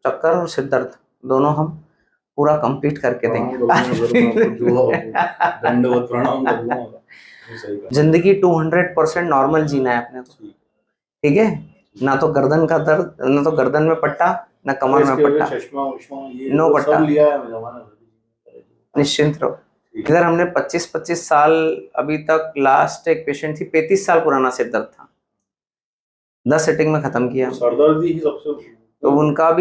चक्कर और सिर दर्द दोनों हम पूरा कंप्लीट करके देंगे। दंडवत प्रणाम करूंगा। जिंदगी 200% नॉर्मल जीना है अपने को, ठीक है। ना तो गर्दन का दर्द, ना तो गर्दन में पट्टा, ना कमर में पट्टा, नो पट्टा, निश्चिंत रहो। इधर हमने 25-25 साल, अभी तक लास्ट एक पेशेंट थी 35 साल पुराना सिर दर्द था, 10 सिटिंग में खत्म किया। सरदर्दी ही सबसे तो उनका भी